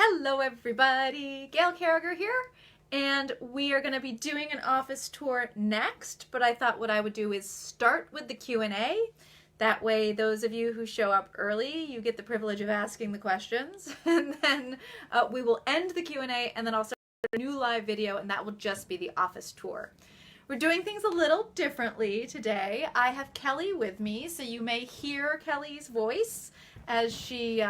Hello everybody, Gail Carriger here, and we are going to be doing an office tour next, but I thought what I would do is start with the Q&A. That way those of you who show up early, you get the privilege of asking the questions, and then we will end the Q&A and then I'll start a new live video, and that will just be the office tour. We're doing things a little differently today. I have Kelly with me, so you may hear Kelly's voice as she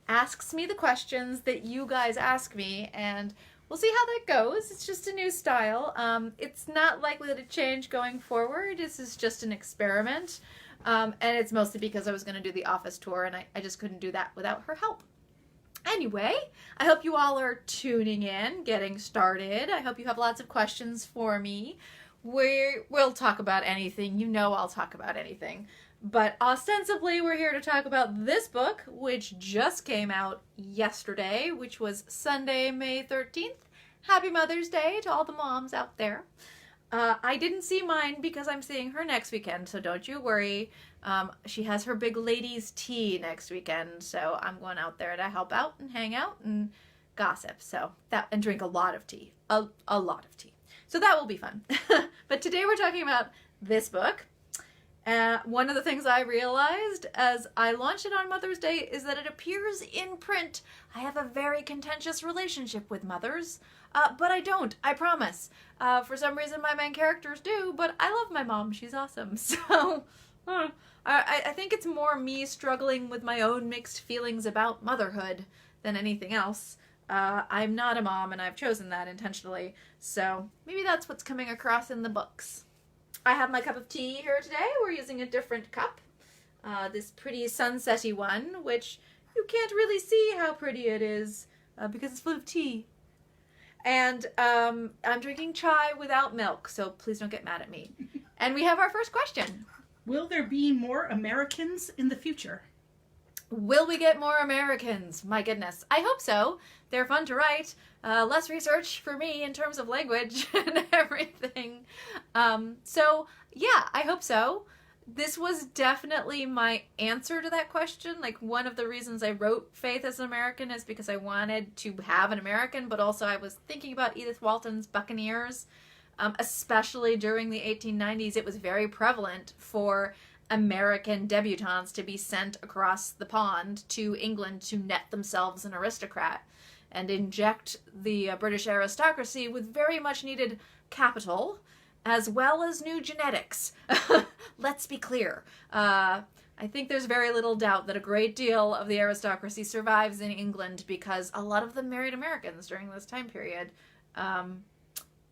asks me the questions that you guys ask me, and we'll see how that goes. It's just a new style. It's not likely to change going forward. This is just an experiment, and it's mostly because I was going to do the office tour, and I just couldn't do that without her help. Anyway, I hope you all are tuning in, getting started. I hope you have lots of questions for me. We'll talk about anything. You know I'll talk about anything. But ostensibly, we're here to talk about this book, which just came out yesterday, which was Sunday, May 13th. Happy Mother's Day to all the moms out there. I didn't see mine because I'm seeing her next weekend, so don't you worry. She has her big ladies' tea next weekend, so I'm going out there to help out and hang out and gossip, and drink a lot of tea. A lot of tea. So that will be fun. But today we're talking about this book. One of the things I realized as I launched it on Mother's Day is that it appears in print. I have a very contentious relationship with mothers, but I don't, I promise. For some reason my main characters do, but I love my mom, she's awesome. So I think it's more me struggling with my own mixed feelings about motherhood than anything else. I'm not a mom, and I've chosen that intentionally, so maybe that's what's coming across in the books. I have my cup of tea here today. We're using a different cup, this pretty sunsetty one, which you can't really see how pretty it is because it's full of tea. And I'm drinking chai without milk, so please don't get mad at me. And we have our first question. Will there be more Americans in the future? Will we get more Americans? My goodness. I hope so. They're fun to write. Less research for me in terms of language and everything. So, yeah, I hope so. This was definitely my answer to that question. Like, one of the reasons I wrote Faith as an American is because I wanted to have an American, but also I was thinking about Edith Walton's Buccaneers. Especially during the 1890s, it was very prevalent for American debutantes to be sent across the pond to England to net themselves an aristocrat and inject the British aristocracy with very much needed capital as well as new genetics. Let's be clear. I think there's very little doubt that a great deal of the aristocracy survives in England because a lot of them married Americans during this time period. And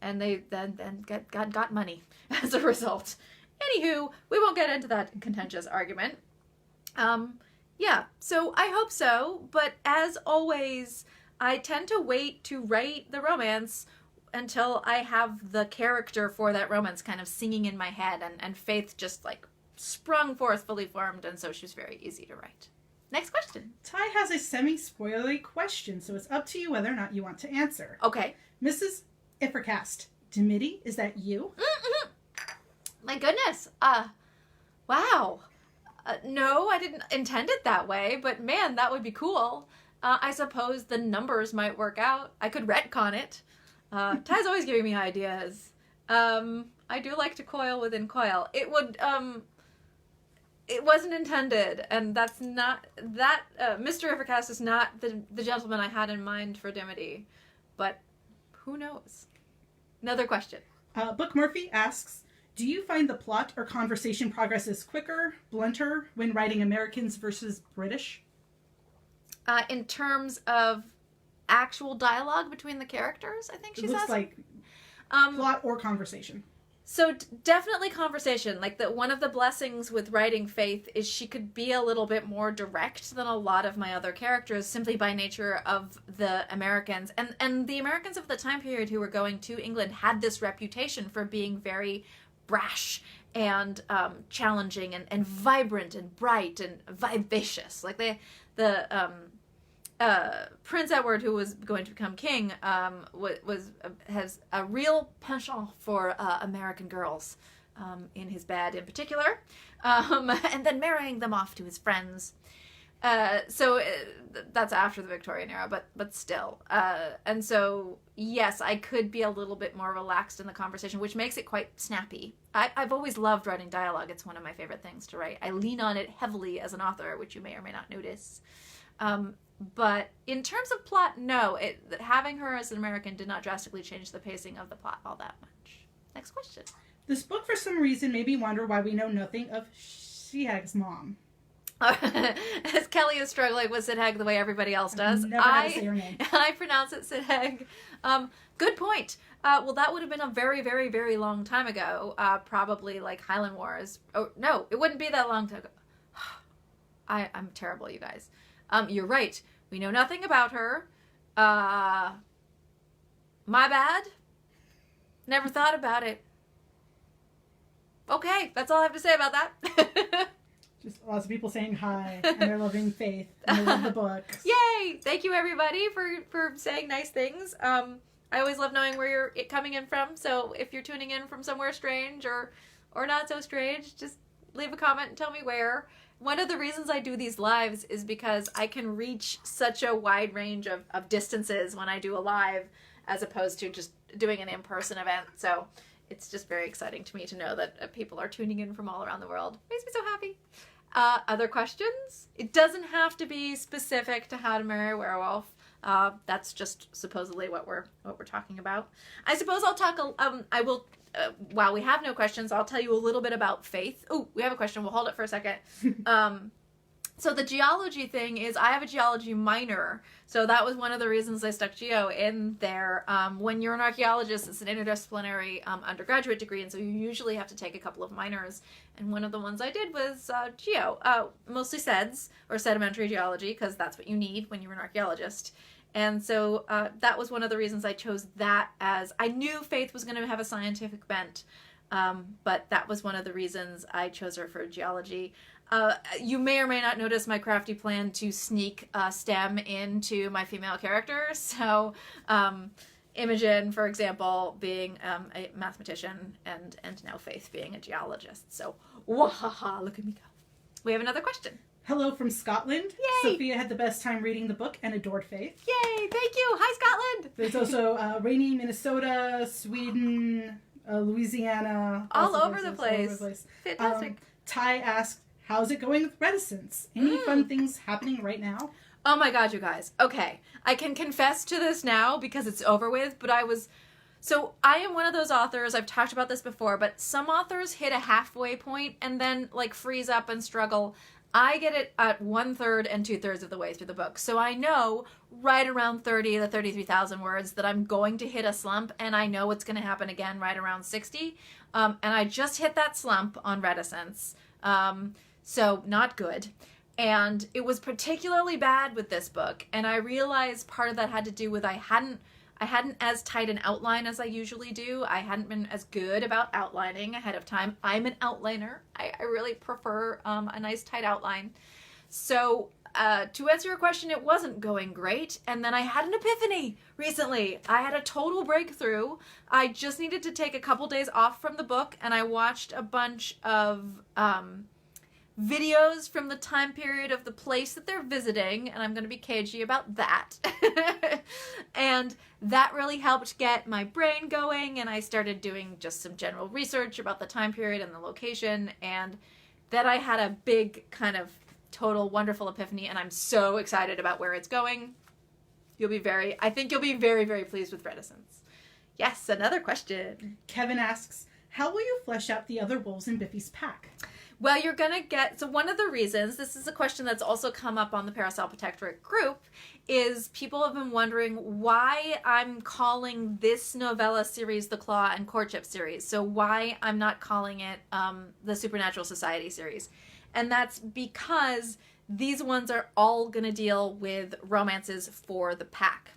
they then got money as a result. Anywho, we won't get into that contentious argument. Yeah, so I hope so, but as always, I tend to wait to write the romance until I have the character for that romance kind of singing in my head, and Faith just like sprung forth fully formed, and so she's very easy to write. Next question. Ty has a semi-spoilery question, so it's up to you whether or not you want to answer. Okay. Mrs. Iffercast, Dimity, is that you? Mm-hmm. My goodness. Wow. No, I didn't intend it that way, but man, that would be cool. I suppose the numbers might work out. I could retcon it. Ty's always giving me ideas. I do like to coil within coil. It wasn't intended, and that's not, Mr. Iffercast is not the gentleman I had in mind for Dimity, but who knows? Another question. Book Murphy asks, do you find the plot or conversation progresses quicker, blunter, when writing Americans versus British? In terms of actual dialogue between the characters, I think she's asking. It looks like plot or conversation. So definitely conversation. Like, one of the blessings with writing Faith is she could be a little bit more direct than a lot of my other characters simply by nature of the Americans. And the Americans of the time period who were going to England had this reputation for being very brash and challenging and vibrant and bright and vivacious. Like Prince Edward, who was going to become king, has a real penchant for American girls, in his bed in particular, and then marrying them off to his friends. That's after the Victorian era, but still. And so, yes, I could be a little bit more relaxed in the conversation, which makes it quite snappy. I've always loved writing dialogue. It's one of my favorite things to write. I lean on it heavily as an author, which you may or may not notice. But in terms of plot, no. Having her as an American did not drastically change the pacing of the plot all that much. Next question. This book, for some reason, made me wonder why we know nothing of Shihag's mom. As Kelly is struggling with Sidhag the way everybody else does. Never had to say her name. I pronounce it Sidhag. Good point. Well, that would have been a very, very, very long time ago. Probably like Highland Wars. Oh, no, it wouldn't be that long ago. I'm terrible, you guys. You're right. We know nothing about her. My bad. Never thought about it. Okay, that's all I have to say about that. Just lots of people saying hi, and they're loving Faith, and they love the books. Yay! Thank you, everybody, for saying nice things. I always love knowing where you're coming in from, so if you're tuning in from somewhere strange or not so strange, just leave a comment and tell me where. One of the reasons I do these lives is because I can reach such a wide range of distances when I do a live, as opposed to just doing an in-person event, so it's just very exciting to me to know that people are tuning in from all around the world. Makes me so happy. Other questions? It doesn't have to be specific to How to Marry a Werewolf. That's just supposedly what we're talking about. I suppose I'll talk. I will. While we have no questions, I'll tell you a little bit about Faith. Oh, we have a question. We'll hold it for a second. So the geology thing is, I have a geology minor, so that was one of the reasons I stuck geo in there. When you're an archaeologist, it's an interdisciplinary undergraduate degree, and so you usually have to take a couple of minors, and one of the ones I did was geo, mostly SEDS, or sedimentary geology, because that's what you need when you're an archaeologist. And so that was one of the reasons I chose that, as I knew Faith was going to have a scientific bent, but that was one of the reasons I chose her for geology. You may or may not notice my crafty plan to sneak STEM into my female characters. So Imogen, for example, being a mathematician, and now Faith being a geologist. So, wahaha, look at me go. We have another question. Hello from Scotland. Yay! Sophia had the best time reading the book and adored Faith. Yay! Thank you! Hi, Scotland! There's also rainy Minnesota, Sweden, Louisiana. All over the place. Fantastic. Ty asked, how's it going with Reticence? Any fun things happening right now? Oh my god, you guys. Okay. I can confess to this now because it's over with, but so I am one of those authors, I've talked about this before, but some authors hit a halfway point and then like freeze up and struggle. I get it at 1/3 and 2/3 of the way through the book. So I know right around 30 to 33,000 words that I'm going to hit a slump, and I know it's going to happen again right around 60. And I just hit that slump on Reticence. So not good. And it was particularly bad with this book. And I realized part of that had to do with I hadn't as tight an outline as I usually do. I hadn't been as good about outlining ahead of time. I'm an outliner. I really prefer a nice tight outline. So to answer your question, it wasn't going great. And then I had an epiphany recently. I had a total breakthrough. I just needed to take a couple days off from the book, and I watched a bunch of videos from the time period of the place that they're visiting, and I'm going to be cagey about that. And that really helped get my brain going, and I started doing just some general research about the time period and the location, and then I had a big kind of total wonderful epiphany, and I'm so excited about where it's going. I think you'll be very, very pleased with Reticence. Yes, another question. Kevin asks, how will you flesh out the other wolves in Biffy's pack? Well, you're going to get... So one of the reasons, this is a question that's also come up on the Parasol Protectorate group, is people have been wondering why I'm calling this novella series the Claw and Courtship series. So why I'm not calling it the Supernatural Society series. And that's because these ones are all going to deal with romances for the pack.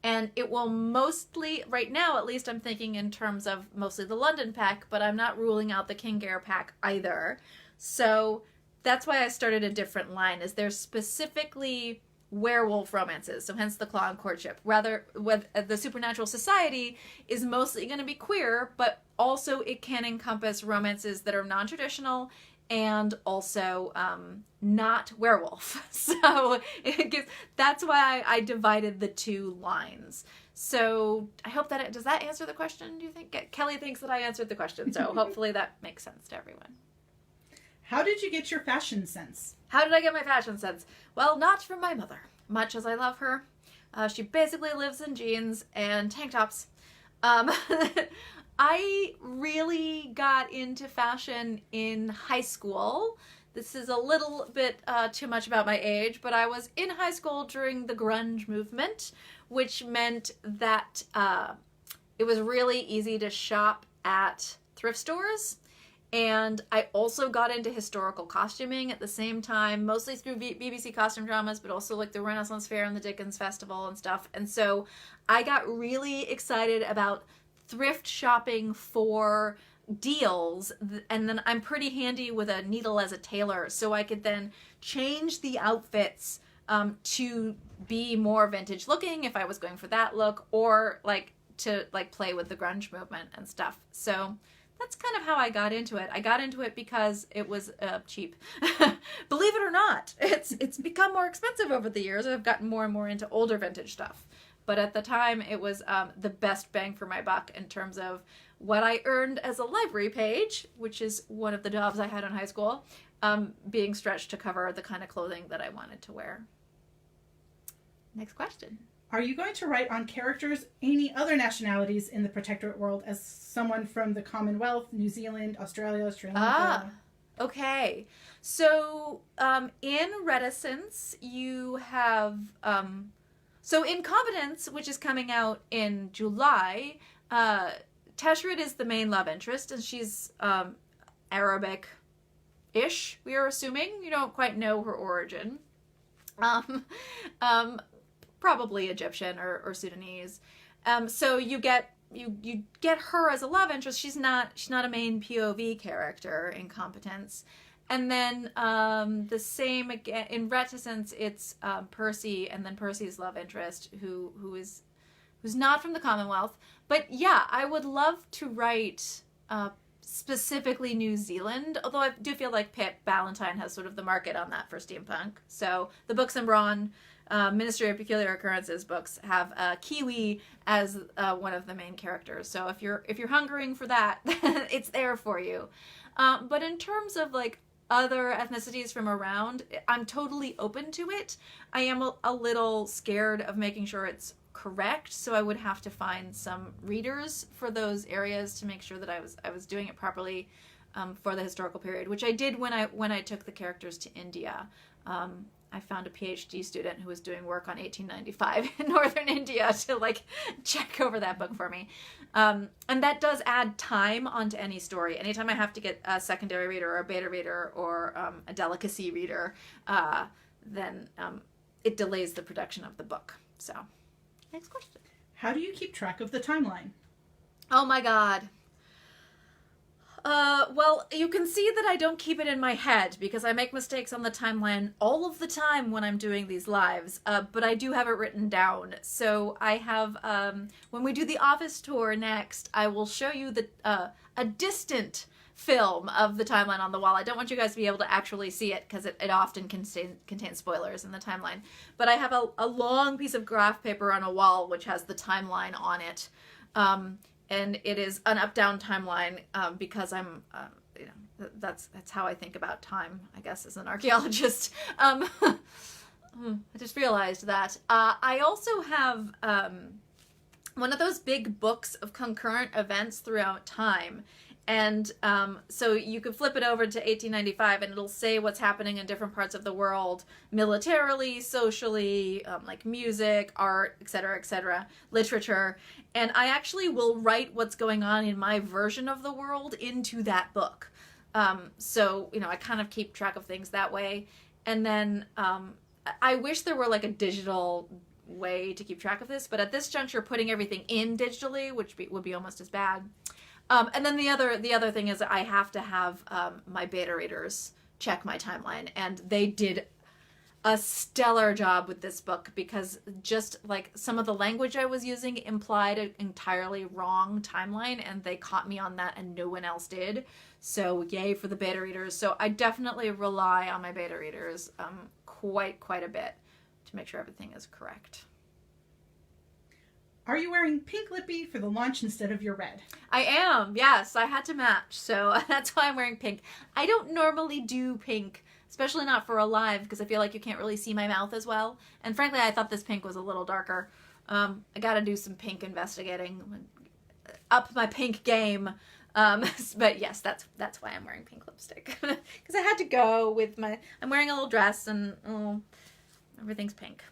And it will mostly, right now at least, I'm thinking in terms of mostly the London pack, but I'm not ruling out the Kingair pack either. So that's why I started a different line, is there's specifically werewolf romances, so hence the Claw and Courtship. Rather, with the Supernatural Society is mostly going to be queer, but also it can encompass romances that are non-traditional and also not werewolf. So that's why I divided the two lines. So I hope that does that answer the question, do you think? Kelly thinks that I answered the question, so hopefully that makes sense to everyone. How did you get your fashion sense? How did I get my fashion sense? Well, not from my mother, much as I love her. She basically lives in jeans and tank tops. I really got into fashion in high school. This is a little bit too much about my age, but I was in high school during the grunge movement, which meant that it was really easy to shop at thrift stores. And I also got into historical costuming at the same time, mostly through BBC costume dramas, but also like the Renaissance Fair and the Dickens Festival and stuff. And so I got really excited about thrift shopping for deals, and then I'm pretty handy with a needle as a tailor, so I could then change the outfits to be more vintage looking if I was going for that look, or like to like play with the grunge movement and stuff. So that's kind of how I got into it. I got into it because it was cheap. Believe it or not, it's become more expensive over the years. I've gotten more and more into older vintage stuff. But at the time, it was the best bang for my buck in terms of what I earned as a library page, which is one of the jobs I had in high school, being stretched to cover the kind of clothing that I wanted to wear. Next question. Are you going to write on characters any other nationalities in the Protectorate world as someone from the Commonwealth, New Zealand, Australia, Sri Lanka? Okay. So in Reticence, you have... So in Competence, which is coming out in July, Teshret is the main love interest, and she's Arabic-ish, we are assuming. You don't quite know her origin. Probably Egyptian or Sudanese. So you get her as a love interest. She's not a main POV character in Competence. And then the same again in Reticence, it's Percy, and then Percy's love interest, who's not from the Commonwealth. But yeah, I would love to write specifically New Zealand, although I do feel like Pip Ballantyne has sort of the market on that for steampunk. So the books in Brawn, Ministry of Peculiar Occurrences books have Kiwi as one of the main characters. So if you're hungering for that, it's there for you. But in terms of like other ethnicities from around, I'm totally open to it. I am a little scared of making sure it's correct, so I would have to find some readers for those areas to make sure that I was doing it properly for the historical period, which I did when I took the characters to India. I found a PhD student who was doing work on 1895 in northern India to like check over that book for me. And that does add time onto any story. Anytime I have to get a secondary reader or a beta reader or a delicacy reader, then it delays the production of the book. So, next question. How do you keep track of the timeline? Oh my God. Well, you can see that I don't keep it in my head because I make mistakes on the timeline all of the time when I'm doing these lives, but I do have it written down. So I have, when we do the office tour next, I will show you a distant film of the timeline on the wall. I don't want you guys to be able to actually see it because it often contains spoilers in the timeline. But I have a long piece of graph paper on a wall which has the timeline on it. And it is an up-down timeline because I'm, that's how I think about time, I guess, as an archaeologist. I just realized that. I also have one of those big books of concurrent events throughout time. And so you could flip it over to 1895 and it'll say what's happening in different parts of the world, militarily, socially, like music, art, etc., literature. And I actually will write what's going on in my version of the world into that book. So, I kind of keep track of things that way. And then I wish there were like a digital way to keep track of this, but at this juncture, putting everything in digitally, which would be almost as bad. And then the other thing is I have to have my beta readers check my timeline, and they did a stellar job with this book because just like some of the language I was using implied an entirely wrong timeline, and they caught me on that and no one else did. So yay for the beta readers. So I definitely rely on my beta readers quite a bit to make sure everything is correct. Are you wearing pink lippy for the launch instead of your red? I am, yes. I had to match, so that's why I'm wearing pink. I don't normally do pink, especially not for a live, because I feel like you can't really see my mouth as well. And frankly, I thought this pink was a little darker. I gotta do some pink investigating, up my pink game. But yes, that's why I'm wearing pink lipstick. Because I had to go with I'm wearing a little dress and everything's pink.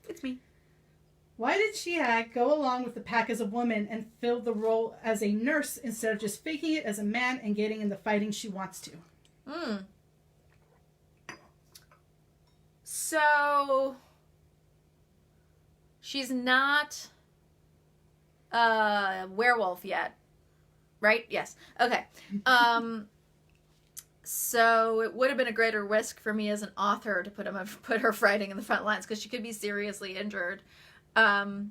It's me. Why did Shiak go along with the pack as a woman and fill the role as a nurse instead of just faking it as a man and getting in the fighting she wants to? So, she's not a werewolf yet, right? Yes. Okay. So it would have been a greater risk for me as an author to put her fighting in the front lines because she could be seriously injured. I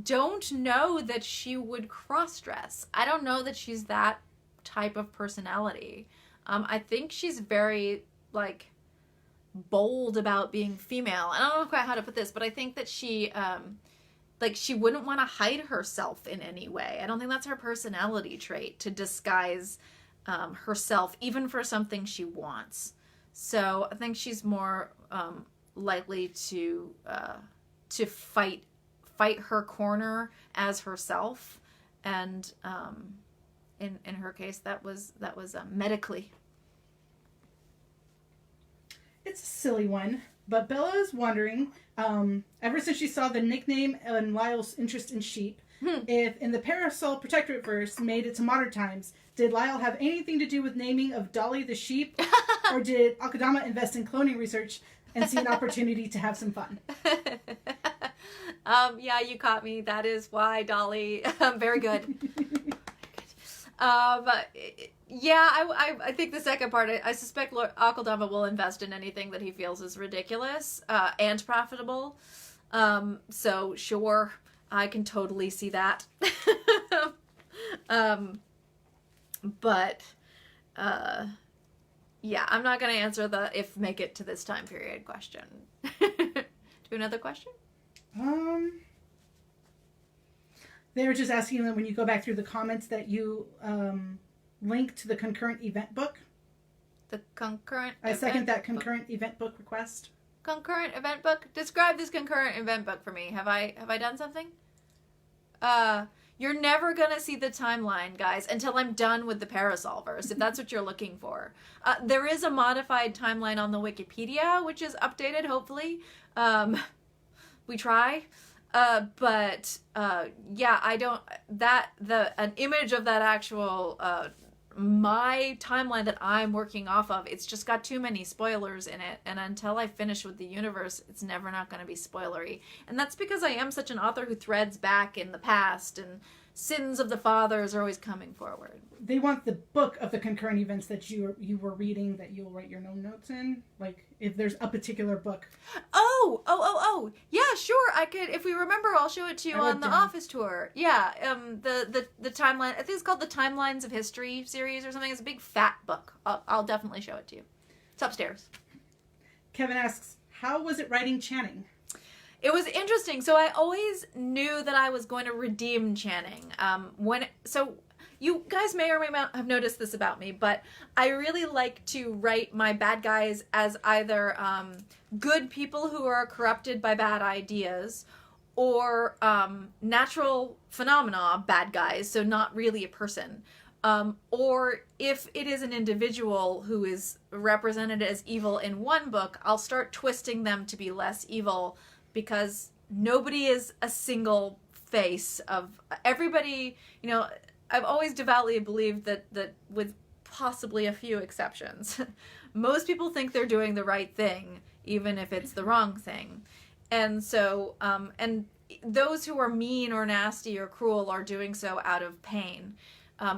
don't know that she would cross-dress. I don't know that she's that type of personality. I think she's very, like, bold about being female. I don't know quite how to put this, but I think that she wouldn't want to hide herself in any way. I don't think that's her personality trait, to disguise herself, even for something she wants. So I think she's more likely to fight her corner as herself, and in her case that was medically. It's a silly one, but Bella is wondering, ever since she saw the nickname and Lyall's interest in sheep, if in the Parasol Protectorate verse made it to modern times, did Lyall have anything to do with naming of Dolly the sheep, or did Akeldama invest in cloning research and see an opportunity to have some fun? Yeah, you caught me. That is why Dolly. Very good. Yeah, I think the second part, I suspect Lord Akeldama will invest in anything that he feels is ridiculous and profitable. So sure, I can totally see that. But yeah, I'm not going to answer the if make it to this time period question. Do another question? They were just asking that when you go back through the comments that you link to the concurrent event book. The concurrent I second that concurrent event book request. Concurrent event book? Describe this concurrent event book for me. Have I done something? You're never gonna see the timeline, guys, until I'm done with the Parasol verse, if that's what you're looking for. There is a modified timeline on the Wikipedia, which is updated, hopefully. We try. But yeah, I don't, an image of that actual, my timeline that I'm working off of, it's just got too many spoilers in it, and until I finish with the universe, it's never not going to be spoilery. And that's because I am such an author who threads back in the past, and sins of the fathers are always coming forward. They want the book of the concurrent events that you were reading that you'll write your own notes in, like if there's a particular book. Oh, yeah, sure. I could, if we remember, I'll show it to you on the office tour. Yeah, the timeline, I think it's called the Timelines of History series or something. It's a big fat book. I'll definitely show it to you. It's upstairs. Kevin asks, how was it writing Channing? It was interesting. So I always knew that I was going to redeem Channing. So you guys may or may not have noticed this about me, but I really like to write my bad guys as either good people who are corrupted by bad ideas, or natural phenomena bad guys, so not really a person. Or if it is an individual who is represented as evil in one book, I'll start twisting them to be less evil, because nobody is a single face of everybody. You know, I've always devoutly believed that with possibly a few exceptions, most people think they're doing the right thing, even if it's the wrong thing. And so, and those who are mean or nasty or cruel are doing so out of pain,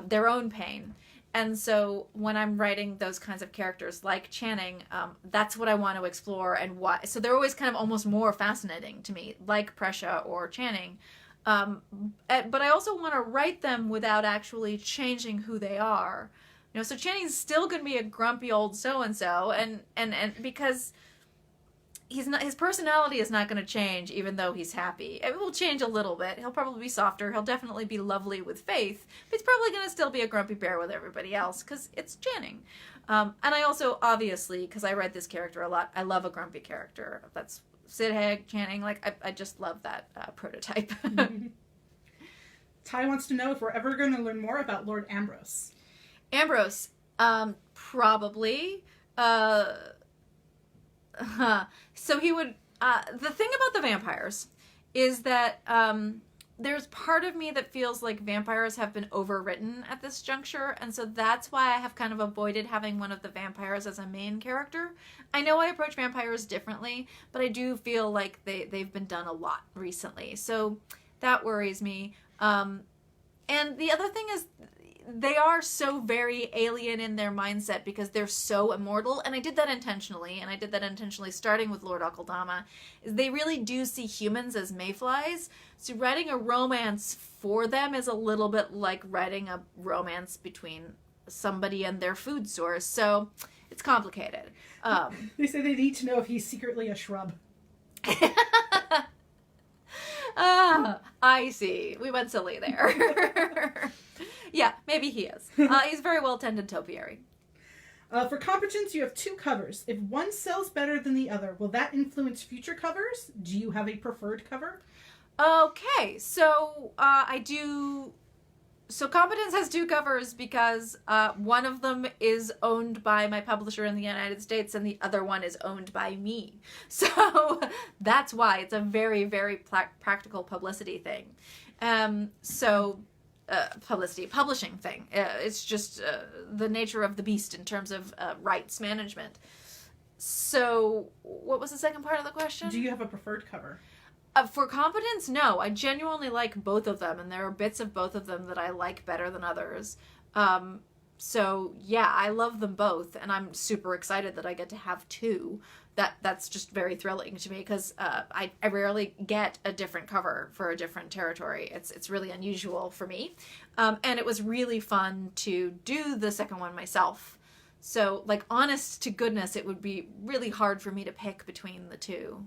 their own pain. And so when I'm writing those kinds of characters like Channing, that's what I want to explore, and why. So they're always kind of almost more fascinating to me, like Prescia or Channing, But I also want to write them without actually changing who they are. You know, so Channing's still going to be a grumpy old so-and-so, and because his personality is not going to change even though he's happy. It will change a little bit. He'll probably be softer. He'll definitely be lovely with Faith, but he's probably going to still be a grumpy bear with everybody else because it's Channing. And I also, obviously, because I read this character a lot, I love a grumpy character. That's Sid Haig, Channing. Like, I just love that prototype. Ty wants to know if we're ever going to learn more about Lord Ambrose. Ambrose, probably. So he would, the thing about the vampires is that there's part of me that feels like vampires have been overwritten at this juncture, and so that's why I have kind of avoided having one of the vampires as a main character. I know I approach vampires differently, but I do feel like they've been done a lot recently, so that worries me. And the other thing is, they are so very alien in their mindset because they're so immortal, and I did that intentionally, starting with Lord Akeldama, is they really do see humans as mayflies, so writing a romance for them is a little bit like writing a romance between somebody and their food source, so it's complicated. They say they need to know if he's secretly a shrub. I see. We went silly there. Yeah, maybe he is. He's a very well-tended topiary. For competence, you have 2 covers. If one sells better than the other, will that influence future covers? Do you have a preferred cover? Okay, so I do... So Competence has 2 covers because one of them is owned by my publisher in the United States and the other one is owned by me. So that's why it's a very, very practical publicity thing. Publishing thing. It's just the nature of the beast in terms of rights management. So what was the second part of the question? Do you have a preferred cover? For Competence, no. I genuinely like both of them, and there are bits of both of them that I like better than others. So, yeah, I love them both, and I'm super excited that I get to have 2. That's just very thrilling to me, because I rarely get a different cover for a different territory. It's really unusual for me. And it was really fun to do the second one myself. So, like, honest to goodness, it would be really hard for me to pick between the 2.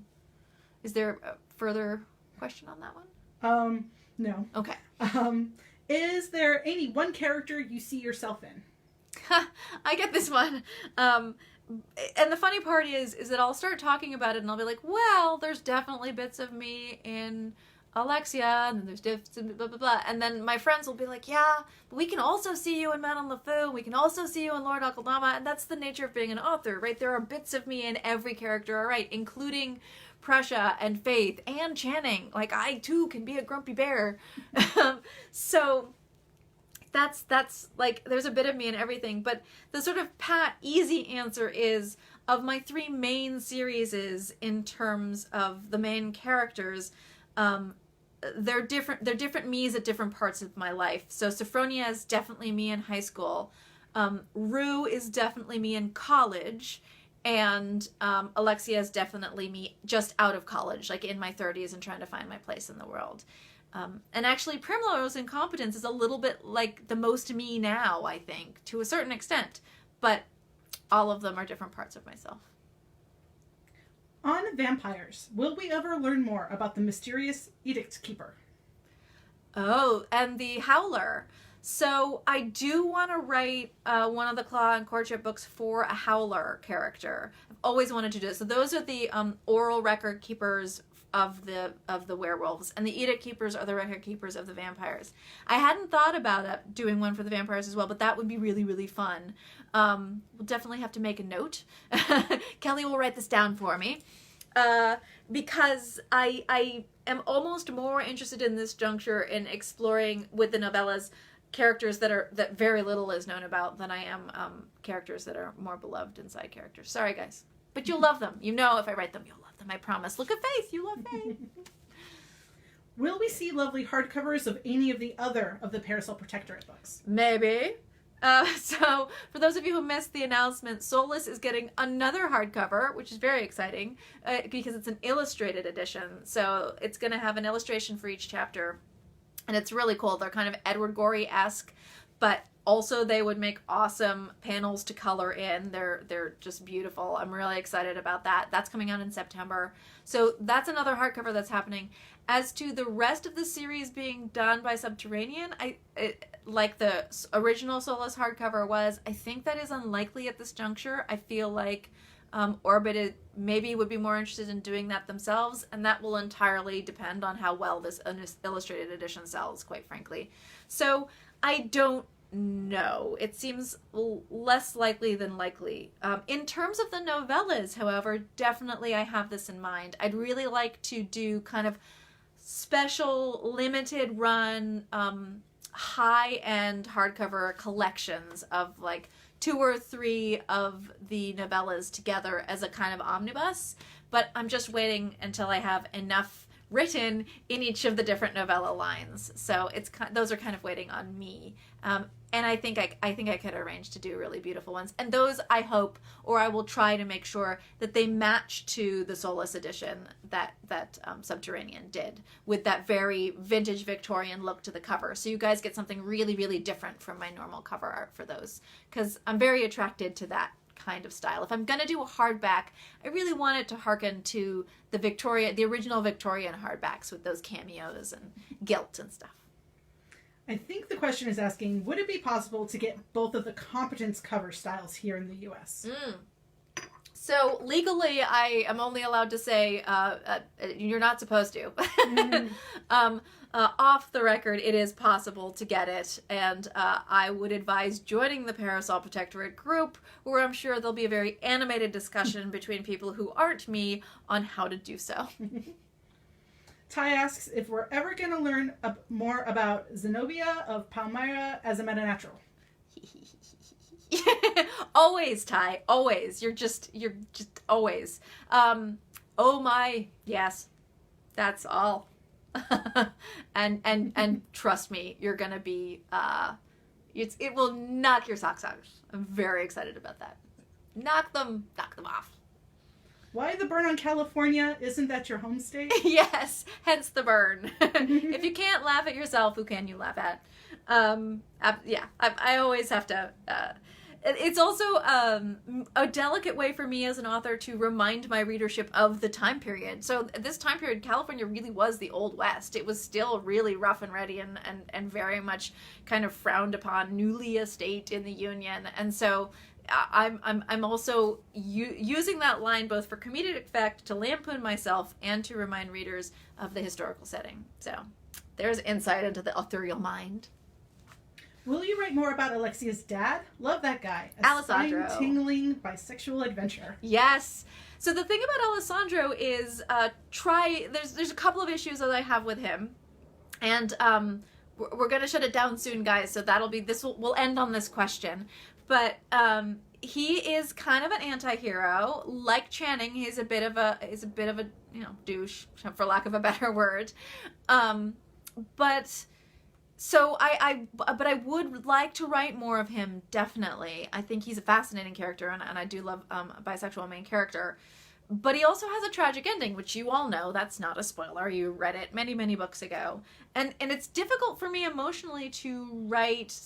Is there a further question on that one? No. Okay. Is there any one character you see yourself in? I get this one. And the funny part is that I'll start talking about it and I'll be like, well, there's definitely bits of me in Alexia, and then there's blah, blah, blah. And then my friends will be like, yeah, but we can also see you in Manon LeFou, we can also see you in Lord Akeldama, and that's the nature of being an author, right? There are bits of me in every character I write, including Prussia and Faith and Channing. Like, I too can be a grumpy bear. So that's like, there's a bit of me in everything. But the sort of easy answer is, of my 3 main series in terms of the main characters, they're different me's at different parts of my life. So Sophronia is definitely me in high school. Rue is definitely me in college. And Alexia is definitely me just out of college, like in my 30s and trying to find my place in the world. And actually, Primrose in Competence is a little bit like the most me now, I think, to a certain extent. But all of them are different parts of myself. On vampires, will we ever learn more about the mysterious Edict Keeper? Oh, and the Howler. So I do want to write one of the Claw and Courtship books for a Howler character. I've always wanted to do it. So those are the oral record keepers of the werewolves, and the Edict Keepers are the record keepers of the vampires. I hadn't thought about doing one for the vampires as well, but that would be really, really fun. We'll definitely have to make a note. Kelly will write this down for me. Because I am almost more interested in this juncture in exploring with the novellas characters that very little is known about than I am characters that are more beloved and side characters. Sorry, guys. But you'll love them. You know, if I write them, you'll love them. I promise. Look at Faith. You love Faith. Will we see lovely hardcovers of any of the other of the Parasol Protectorate books? Maybe. So, for those of you who missed the announcement, Soulless is getting another hardcover, which is very exciting, because it's an illustrated edition. So, it's going to have an illustration for each chapter. And it's really cool. They're kind of Edward Gorey-esque, but also they would make awesome panels to color in. They're just beautiful. I'm really excited about that. That's coming out in September. So that's another hardcover that's happening. As to the rest of the series being done by Subterranean, like the original Soulless hardcover was, I think that is unlikely at this juncture. I feel like Orbit maybe would be more interested in doing that themselves, and that will entirely depend on how well this illustrated edition sells, quite frankly. So I don't know. It seems less likely than likely. In terms of the novellas, however, definitely I have this in mind. I'd really like to do kind of special limited run high-end hardcover collections of like 2 or 3 of the novellas together as a kind of omnibus, but I'm just waiting until I have enough written in each of the different novella lines. So those are kind of waiting on me. And I think I could arrange to do really beautiful ones. And those I hope, or I will try to make sure that they match to the Soulless edition that Subterranean did, with that very vintage Victorian look to the cover. So you guys get something really, really different from my normal cover art for those, because I'm very attracted to that kind of style. If I'm going to do a hardback, I really want it to hearken to the original Victorian hardbacks with those cameos and gilt and stuff. I think the question is asking, would it be possible to get both of the Competence cover styles here in the U.S.? So legally, I am only allowed to say you're not supposed to. Off the record, it is possible to get it, and I would advise joining the Parasol Protectorate group, where I'm sure there'll be a very animated discussion between people who aren't me on how to do so. Ty asks if we're ever going to learn more about Zenobia of Palmyra as a metanatural. Always, Ty. Always. You're just always. Oh my, yes. That's all. and trust me, you're gonna be it will knock your socks off. I'm very excited about that. Knock them off. Why the burn on California? Isn't that your home state? Yes, hence the burn. If you can't laugh at yourself, who can you laugh at? Yeah, I always have to. It's also a delicate way for me as an author to remind my readership of the time period. So this time period, California really was the Old West. It was still really rough and ready and very much kind of frowned upon, newly a state in the Union. And so I'm also using that line both for comedic effect, to lampoon myself, and to remind readers of the historical setting. So there's insight into the ethereal mind. Will you write more about Alexia's dad? Love that guy. Alessandro. Spine-tingling bisexual adventure. Yes. So the thing about Alessandro is there's a couple of issues that I have with him. And we're going to shut it down soon, guys. So we'll end on this question. But he is kind of an anti-hero. Like Channing, he's a bit of a douche, for lack of a better word. But I would like to write more of him, definitely. I think he's a fascinating character, and I do love a bisexual main character. But he also has a tragic ending, which you all know. That's not a spoiler. You read it many, many books ago. And it's difficult for me emotionally to write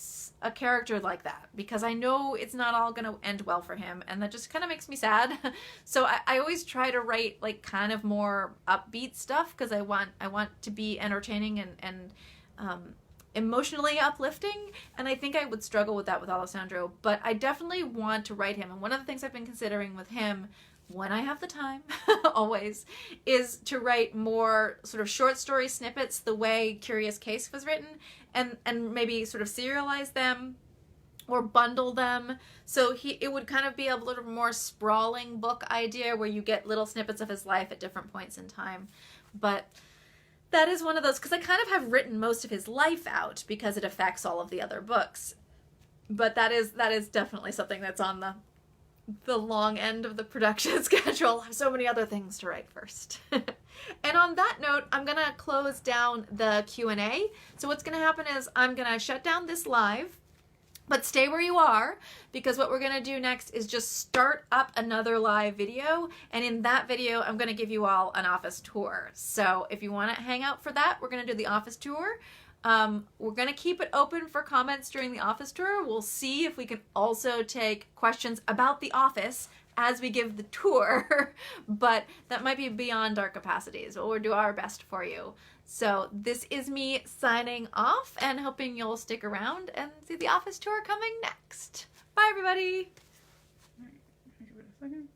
a character like that, because I know it's not all going to end well for him, and that just kind of makes me sad. So I always try to write like kind of more upbeat stuff, because I want to be entertaining and emotionally uplifting, and I think I would struggle with that with Alessandro, but I definitely want to write him. And one of the things I've been considering with him, when I have the time, always, is to write more sort of short story snippets the way Curious Case was written, and maybe sort of serialize them or bundle them. So it would kind of be a little more sprawling book idea where you get little snippets of his life at different points in time. But that is one of those, because I kind of have written most of his life out because it affects all of the other books. But that is definitely something that's on the long end of the production schedule. I have so many other things to write first. And on that note, I'm going to close down the Q&A. So what's going to happen is I'm going to shut down this live, but stay where you are, because what we're going to do next is just start up another live video. And in that video, I'm going to give you all an office tour. So if you want to hang out for that, we're going to do the office tour. We're going to keep it open for comments during the office tour. We'll see if we can also take questions about the office as we give the tour, but that might be beyond our capacities. We'll do our best for you. So this is me signing off and hoping you'll stick around and see the office tour coming next. Bye, everybody. All right, give it a second.